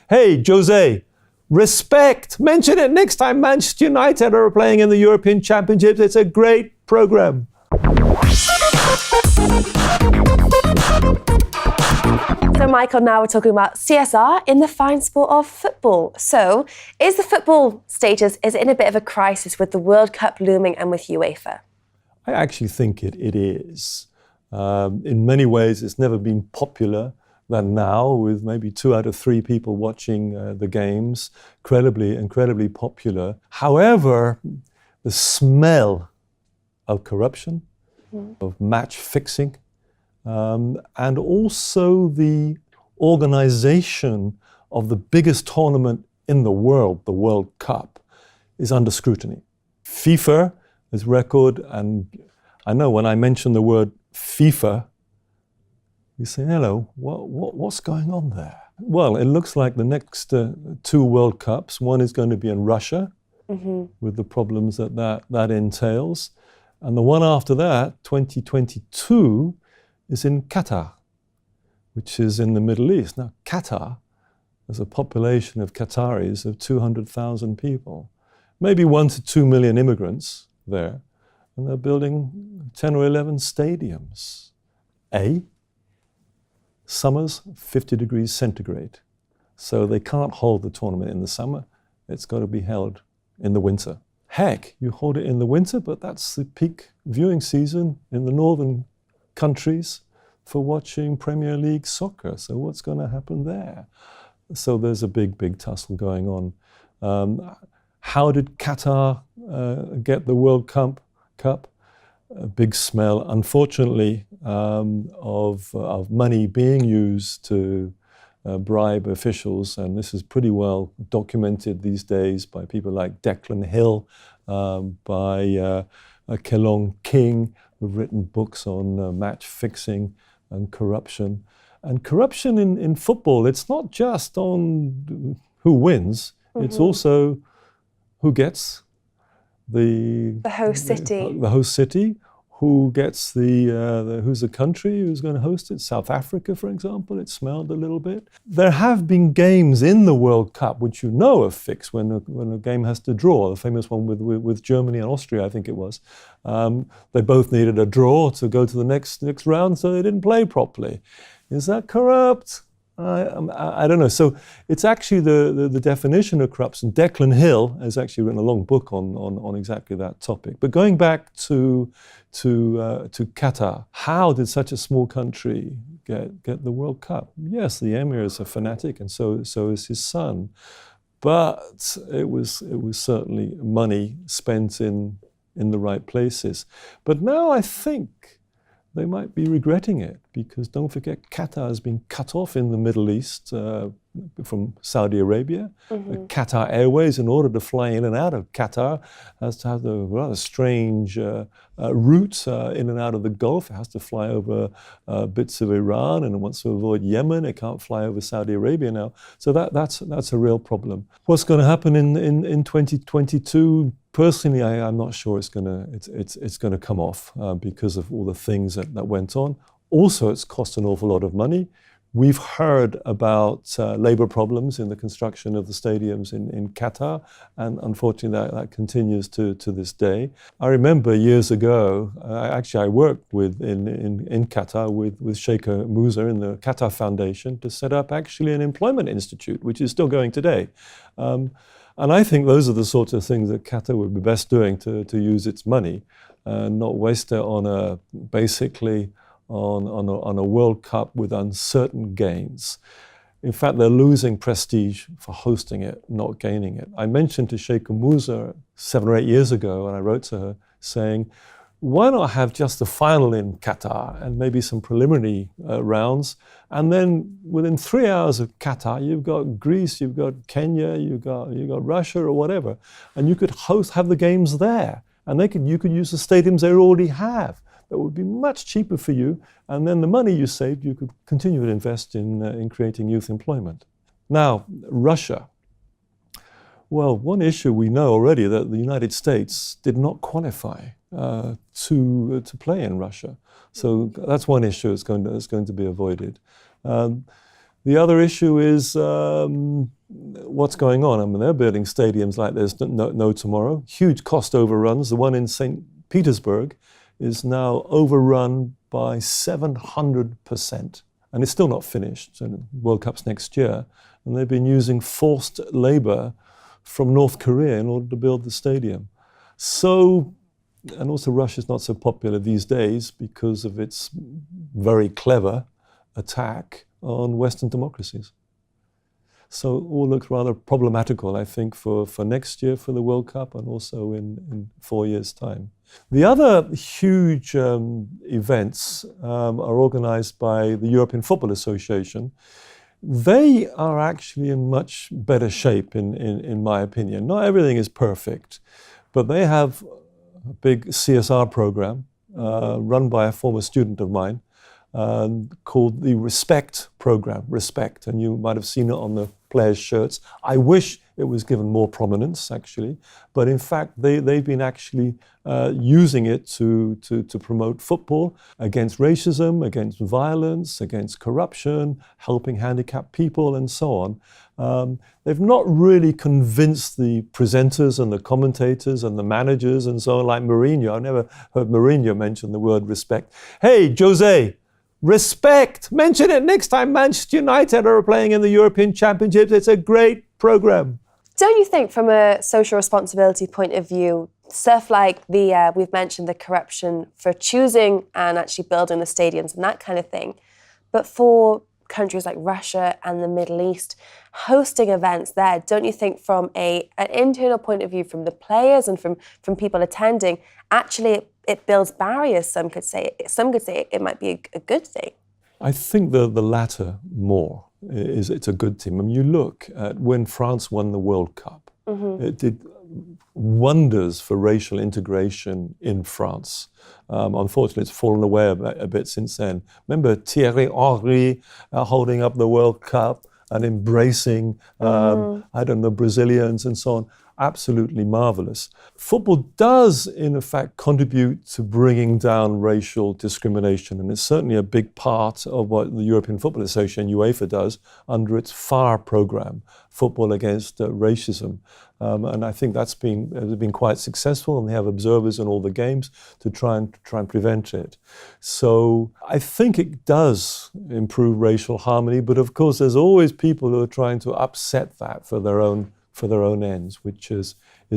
Hey, Jose, respect. Mention it next time Manchester United are playing in the European Championships. It's a great program. So, Michael, now we're talking about CSR in the fine sport of football. So, is the football status, is it in a bit of a crisis with the World Cup looming and with UEFA? I actually think it is. In many ways, it's never been popular than now, with maybe 2 out of 3 people watching the games. Incredibly popular. However, the smell of corruption, of match fixing, and also the organization of the biggest tournament in the world, the World Cup, is under scrutiny. FIFA is record, and I know when I mention the word FIFA, you say, hello, what's going on there? Well, it looks like the next 2 World Cups, one is going to be in Russia, with the problems that entails, and the one after that, 2022, is in Qatar, which is in the Middle East. Now, Qatar has a population of Qataris of 200,000 people, maybe 1 to 2 million immigrants there, and they're building 10 or 11 stadiums. Summers, 50 degrees centigrade. So they can't hold the tournament in the summer. It's got to be held in the winter. Heck, you hold it in the winter, but that's the peak viewing season in the northern countries for watching Premier League soccer. So what's going to happen there? So there's a big tussle going on. How did Qatar get the World Cup? A big smell, unfortunately, of money being used to bribe officials, and this is pretty well documented these days by people like Declan Hill, by Kelong King, who've written books on match fixing and corruption. And corruption in football, it's not just on who wins, it's also who gets the host city. The host city, who gets who's the country who's going to host it? South Africa, for example, it smelled a little bit. There have been games in the World Cup which you know are fixed when a game has to draw. The famous one with Germany and Austria, I think it was. They both needed a draw to go to the next round, so they didn't play properly. Is that corrupt? I don't know. So it's actually the definition of corruption. Declan Hill has actually written a long book on exactly that topic. But going back to Qatar, how did such a small country get the World Cup? Yes, the emir is a fanatic, and so is his son. But it was certainly money spent in the right places. But now I think they might be regretting it, because don't forget, Qatar has been cut off in the Middle East from Saudi Arabia. Qatar Airways, in order to fly in and out of Qatar, has to have a rather strange route in and out of the Gulf. It has to fly over bits of Iran, and it wants to avoid Yemen. It can't fly over Saudi Arabia now. So that's a real problem. What's going to happen in 2022? Personally, I'm not sure it's going to come off because of all the things that went on. Also, it's cost an awful lot of money. We've heard about labor problems in the construction of the stadiums in Qatar, and unfortunately that continues to this day. I remember years ago, I worked in Qatar with Sheikh Musa in the Qatar Foundation to set up actually an employment institute, which is still going today. And I think those are the sorts of things that Qatar would be best doing to use its money, and not waste it on a World Cup with uncertain gains. In fact, they're losing prestige for hosting it, not gaining it. I mentioned to Sheikh Musa 7 or 8 years ago, and I wrote to her saying, why not have just the final in Qatar and maybe some preliminary rounds, and then within 3 hours of Qatar, you've got Greece, you've got Kenya, you've got Russia or whatever, and you could have the games there, and you could use the stadiums they already have. That would be much cheaper for you, and then the money you saved, you could continue to invest in creating youth employment. Now, Russia. Well, one issue we know already, that the United States did not qualify to play in Russia. So that's one issue that's going to be avoided. The other issue is what's going on. I mean, they're building stadiums like there's no tomorrow. Huge cost overruns. The one in St. Petersburg is now overrun by 700%. And it's still not finished. So the World Cup's next year. And they've been using forced labor from North Korea in order to build the stadium. So, and also Russia's not so popular these days because of its very clever attack on Western democracies. So it all looks rather problematical, I think, for next year for the World Cup and also in 4 years' time. The other huge events are organized by the European Football Association. They are actually in much better shape, in my opinion. Not everything is perfect, but they have a big CSR program run by a former student of mine called the Respect program, Respect, and you might have seen it on the players' shirts. I wish it was given more prominence, actually, but in fact, they've been actually using it to promote football against racism, against violence, against corruption, helping handicapped people, and so on. They've not really convinced the presenters and the commentators and the managers and so on, like Mourinho. I've never heard Mourinho mention the word respect. Hey, Jose, respect! Mention it next time Manchester United are playing in the European Championships. It's a great program. Don't you think, from a social responsibility point of view, stuff like we've mentioned the corruption for choosing and actually building the stadiums and that kind of thing, but for countries like Russia and the Middle East hosting events there, don't you think from an internal point of view, from the players and from people attending, actually it builds barriers? Some could say it might be a good thing. I think the latter more. It's a good thing. I mean, you look at when France won the World Cup, it did wonders for racial integration in France. Unfortunately, it's fallen away a bit since then. Remember Thierry Henry holding up the World Cup and embracing, Brazilians and so on. Absolutely marvelous. Football does, in fact, contribute to bringing down racial discrimination, and it's certainly a big part of what the European Football Association, UEFA, does under its FAR program, Football Against Racism. And I think that's been quite successful, and they have observers in all the games to try and prevent it. So I think it does improve racial harmony, but of course there's always people who are trying to upset that for their own ends, which is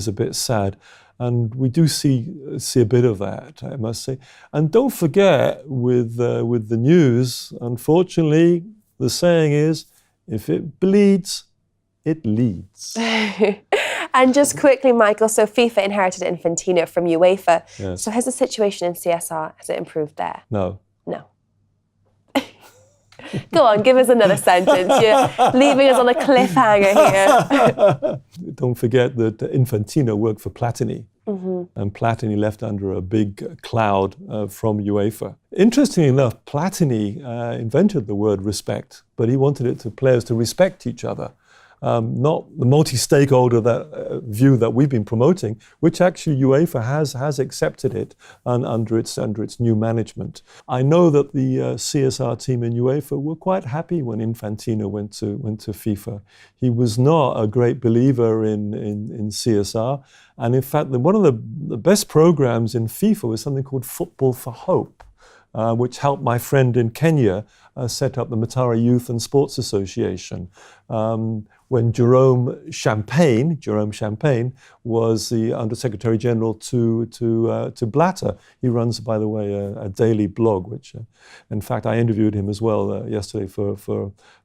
a bit sad. And we do see a bit of that, I must say. And don't forget, with the news, unfortunately, the saying is, if it bleeds, it leads. And just quickly, Michael, so FIFA inherited Infantino from UEFA. Yes. So has the situation in CSR, has it improved there? No. No. Go on, give us another sentence. You're leaving us on a cliffhanger here. Don't forget that Infantino worked for Platini, and Platini left under a big cloud from UEFA. Interestingly enough, Platini invented the word respect, but he wanted players to respect each other. Not the multi-stakeholder view that we've been promoting, which actually UEFA has accepted it under its new management. I know that the CSR team in UEFA were quite happy when Infantino went to FIFA. He was not a great believer in CSR, and in fact, one of the best programs in FIFA was something called Football for Hope, which helped my friend in Kenya set up the Matara Youth and Sports Association. When Jerome Champagne was the Under-Secretary General to Blatter. He runs, by the way, a daily blog, which, in fact, I interviewed him as well yesterday for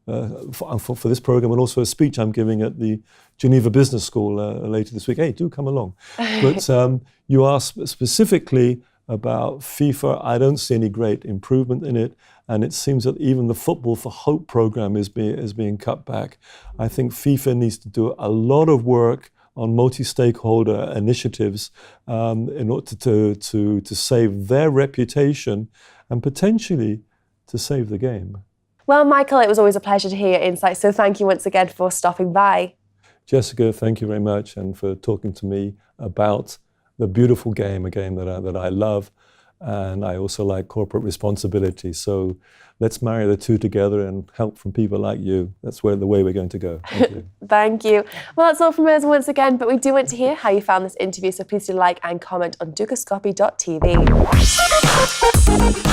this program, and also a speech I'm giving at the Geneva Business School later this week. Hey, do come along. But you asked specifically about FIFA. I don't see any great improvement in it, and it seems that even the Football for Hope program is being cut back. I think FIFA needs to do a lot of work on multi-stakeholder initiatives in order to save their reputation and potentially to save the game. Well, Michael, it was always a pleasure to hear your insights, so thank you once again for stopping by. Jessica, thank you very much, and for talking to me about the beautiful game, a game that I love, and I also like corporate responsibility. So let's marry the two together and help from people like you. That's the way we're going to go. Thank you. Thank you. Well, that's all from us once again, but we do want to hear how you found this interview, so please do like and comment on dukascopy.tv.